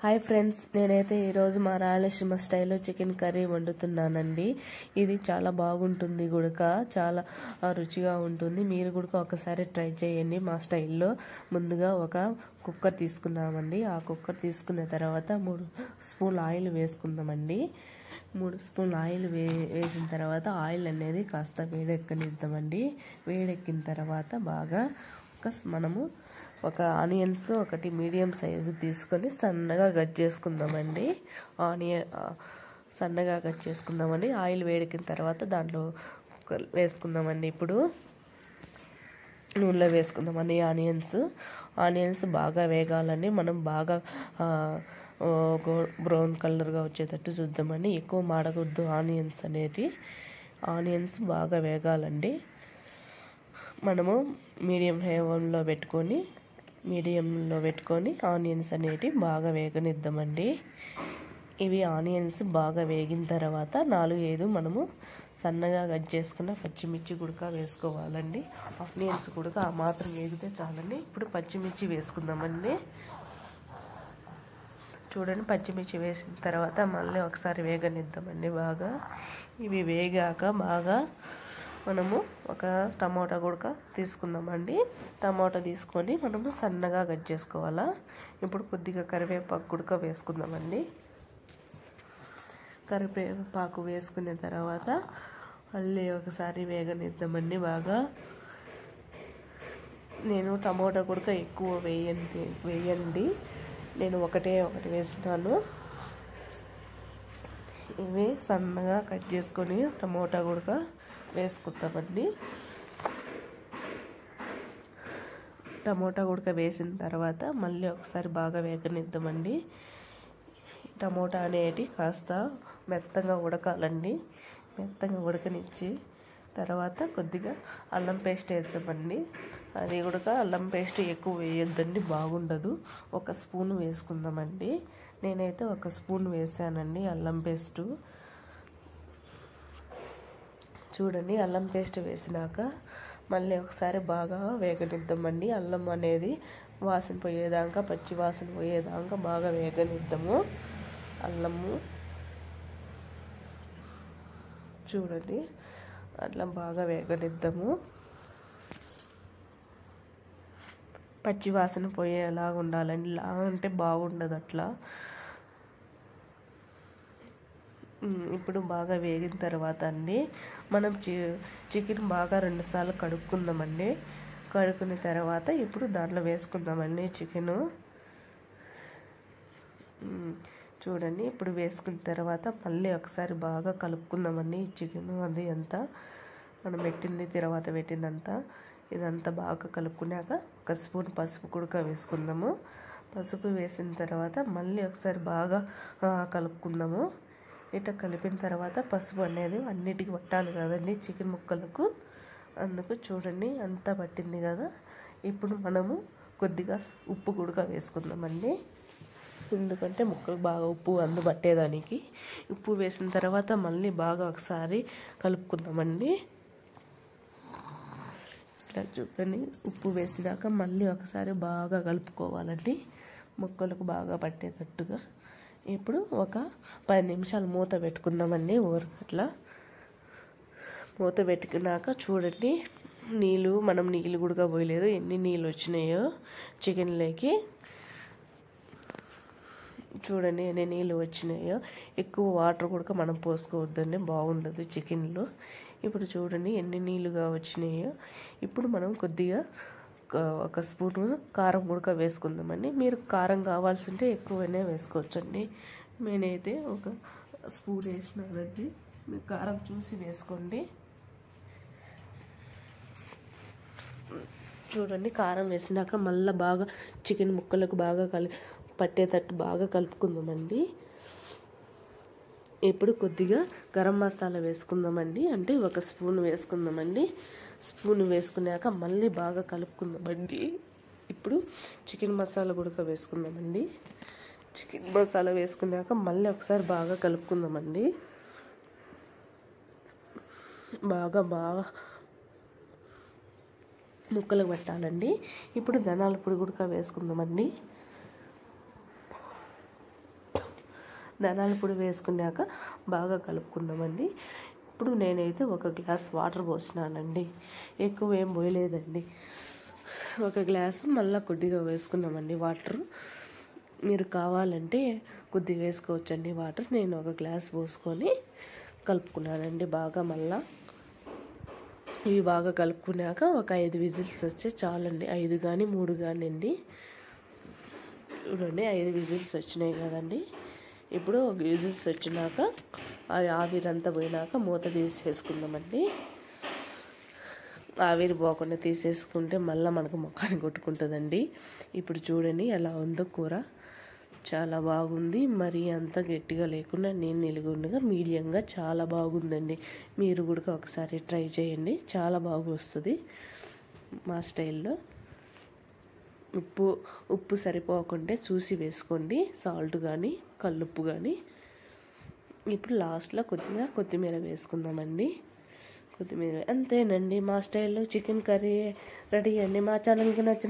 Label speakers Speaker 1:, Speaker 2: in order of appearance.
Speaker 1: Hi friends, నేనైతే ఈరోజు మా రాయలసీమ స్టైల్లో చికెన్ కర్రీ వండుతున్నానండి. ఇది చాలా బాగుంటుంది గుడక, చాలా రుచిగా ఉంటుంది. మీరు కూడా ఒకసారి ట్రై చేయండి మా స్టైల్లో. ముందుగా ఒక కుక్కర్ తీసుకున్నామండి. ఆ కుక్కర్ తీసుకున్న తర్వాత 3 స్పూన్ల ఆయిల్ వేసుకుందామండి. 3 స్పూన్ల ఆయిల్ వేసిన తర్వాత ఆయిల్ అనేది కాస్త వేడెక్కనిద్దామండి. వేడెక్కిన తర్వాత బాగా మనము ఒక ఆనియన్స్ ఒకటి మీడియం సైజు తీసుకొని సన్నగా కట్ చేసుకుందామండి. సన్నగా కట్ చేసుకుందామండి. ఆయిల్ వేడెక్కిన తర్వాత దాంట్లో వేసుకుందామండి. ఇప్పుడు నూనెలో వేసుకుందామండి ఆనియన్స్ బాగా వేగాలండి. మనం బాగా బ్రౌన్ కలర్గా వచ్చేటట్టు చూద్దామండి. ఎక్కువ మాడకూడదు ఆనియన్స్ బాగా వేగాలండి. మనము మీడియంలో పెట్టుకొని ఆనియన్స్ అనేటివి బాగా వేగనిద్దామండి. ఇవి ఆనియన్స్ బాగా వేగిన తర్వాత 4-5 మనము సన్నగా కట్ చేసుకున్న పచ్చిమిర్చి గుడక వేసుకోవాలండి. ఆనియన్స్ గుడక ఆ మాత్రం వేగితే చాలండి. ఇప్పుడు పచ్చిమిర్చి వేసుకుందామండి. చూడండి, పచ్చిమిర్చి వేసిన తర్వాత మళ్ళీ ఒకసారి వేగనిద్దామండి బాగా. ఇవి వేగాక బాగా మనము ఒక టమాటా గుడక తీసుకుందామండి. టమాటా తీసుకొని మనము సన్నగా కట్ చేసుకోవాలా. ఇప్పుడు కొద్దిగా కరివేపాకు గుడక వేసుకుందామండి. కరివేపాకు వేసుకున్న తర్వాత మళ్ళీ ఒకసారి వేగనిద్దామండి బాగా. నేను టమాటా గుడక ఎక్కువ వేయండి, నేను ఒకటి వేసినాను. ఇవి సన్నగా కట్ చేసుకొని టమోటా గుడక వేసుకుంటామండి. టమోటా గుడక వేసిన తర్వాత మళ్ళీ ఒకసారి బాగా వేగనిద్దామండి. టమోటా అనేటి కాస్త మెత్తగా ఉడకాలండి. మెత్తగా ఉడకనిచ్చి తర్వాత కొద్దిగా అల్లం పేస్ట్ వేద్దామండి. అది కూడా అల్లం పేస్ట్ ఎక్కువ వేయొద్దండి, బాగుండదు. 1 స్పూన్ వేసుకుందామండి. నేనైతే 1 స్పూన్ వేసానండి అల్లం పేస్టు. చూడండి, అల్లం పేస్ట్ వేసినాక మళ్ళీ ఒకసారి బాగా వేగనిద్దామండి. అల్లం అనేది వాసన పోయేదాకా, పచ్చి వాసన పోయేదాకా బాగా వేగనిద్దాము. అల్లము చూడండి, అట్లా బాగా వేగనిద్దాము. పచ్చి వాసన పోయేలాగా ఉండాలండి, అంటే బాగుండదు అట్లా. ఇప్పుడు బాగా వేగిన తర్వాత అండి మనం చికెన్ బాగా 2 సార్లు కడుక్కుందామండి. కడుక్కున్న తర్వాత ఇప్పుడు దాంట్లో వేసుకుందామండి చికెను. చూడండి, ఇప్పుడు వేసుకున్న తర్వాత మళ్ళీ ఒకసారి బాగా కలుపుకుందామండి. ఈ చికెను అది అంతా మనం పెట్టిందంతా ఇదంతా బాగా కలుపుకున్నాక 1 స్పూన్ పసుపు కూడా వేసుకుందాము. పసుపు వేసిన తర్వాత మళ్ళీ ఒకసారి బాగా కలుపుకుందాము. ఇట్లా కలిపిన తర్వాత పసుపు అనేది అన్నిటికీ పట్టాలి కదండి చికెన్ ముక్కలకు. అందుకు చూడండి, అంతా పట్టింది కదా. ఇప్పుడు మనము కొద్దిగా ఉప్పు కూడా వేసుకుందామండి. ఎందుకంటే ముక్కలకు బాగా ఉప్పు పట్టేదానికి. ఉప్పు వేసిన తర్వాత మళ్ళీ బాగా ఒకసారి కలుపుకుందామండి. ఇట్లా చూడండి, ఉప్పు వేసినాక మళ్ళీ ఒకసారి బాగా కలుపుకోవాలండి, ముక్కలకు బాగా పట్టేటట్టుగా. ఇప్పుడు ఒక 10 నిమిషాలు మూత పెట్టుకుందామండి. అట్లా మూత పెట్టుకున్నాక చూడండి, మనం నీళ్ళు కూడా పోయలేదు, ఎన్ని నీళ్ళు వచ్చినాయో చికెన్లోకి. చూడండి ఎన్ని నీళ్ళు వచ్చినాయో. ఎక్కువ వాటర్ కూడా మనం పోసుకోవద్దండి, బాగుండదు చికెన్లో. ఇప్పుడు చూడండి ఎన్ని నీళ్ళుగా వచ్చినాయో. ఇప్పుడు మనం కొద్దిగా 1 స్పూను కారం కూడా వేసుకుందామండి. మీరు కారం కావాల్సి ఉంటే ఎక్కువనే వేసుకోవచ్చండి. నేనైతే 1 స్పూన్ వేసినానండి. మీరు కారం చూసి వేసుకోండి. చూడండి, కారం వేసినాక మళ్ళీ బాగా చికెన్ ముక్కలకు బాగా పట్టేటట్టు బాగా కలుపుకుందామండి. ఇప్పుడు కొద్దిగా గరం మసాలా వేసుకుందామండి. అంటే 1 స్పూన్ వేసుకుందామండి. స్పూన్ వేసుకున్నాక మళ్ళీ బాగా కలుపుకుందామండి. ఇప్పుడు చికెన్ మసాలా కూడా వేసుకుందామండి. చికెన్ మసాలా వేసుకున్నాక మళ్ళీ ఒకసారి బాగా కలుపుకుందామండి. బాగా ముక్కలకు పట్టాలండి. ఇప్పుడు ధనియాల పొడి కూడా వేసుకుందామండి. ధనియాల పొడి వేసుకున్నాక బాగా కలుపుకుందామండి. ఇప్పుడు నేనైతే 1 గ్లాస్ వాటర్ పోసినానండి, ఎక్కువ ఏం పోయలేదండి. 1 గ్లాసు మళ్ళీ కొద్దిగా వేసుకున్నామండి వాటర్. మీరు కావాలంటే కొద్దిగా వేసుకోవచ్చండి వాటర్. నేను 1 గ్లాస్ పోసుకొని కలుపుకున్నానండి బాగా. మళ్ళా ఇవి బాగా కలుపుకున్నాక ఒక 5 విజిల్స్ వచ్చే చాలండి. 5 కానీ 3 కానీ అండి. చూడండి 5 విజిల్స్ వచ్చినాయి కదండి. ఇప్పుడు 1 విజిల్స్ వచ్చినాక ఆవిరంతా పోయినాక మూత తీసేసుకుందామండి. ఆవిరి పోకుండా తీసేసుకుంటే మళ్ళీ మనకు ముఖాన్ని కొట్టుకుంటుందండి. ఇప్పుడు చూడండి ఎలా ఉందో కూర. చాలా బాగుంది. మరి అంత గట్టిగా లేకుండా నిలుగుండగా మీడియంగా చాలా బాగుందండి. మీరు కూడా ఒకసారి ట్రై చేయండి, చాలా బాగా వస్తుంది మా స్టైల్లో. ఉప్పు సరిపోకుంటే చూసి వేసుకోండి, సాల్ట్ కానీ కల్లుప్పు కానీ. ఇప్పుడు లాస్ట్లో కొద్దిగా కొత్తిమీర వేసుకుందామండి. కొత్తిమీర అంతేనండి, మా స్టైల్లో చికెన్ కర్రీ రెడీ అండి. మా ఛానల్కి నచ్చిన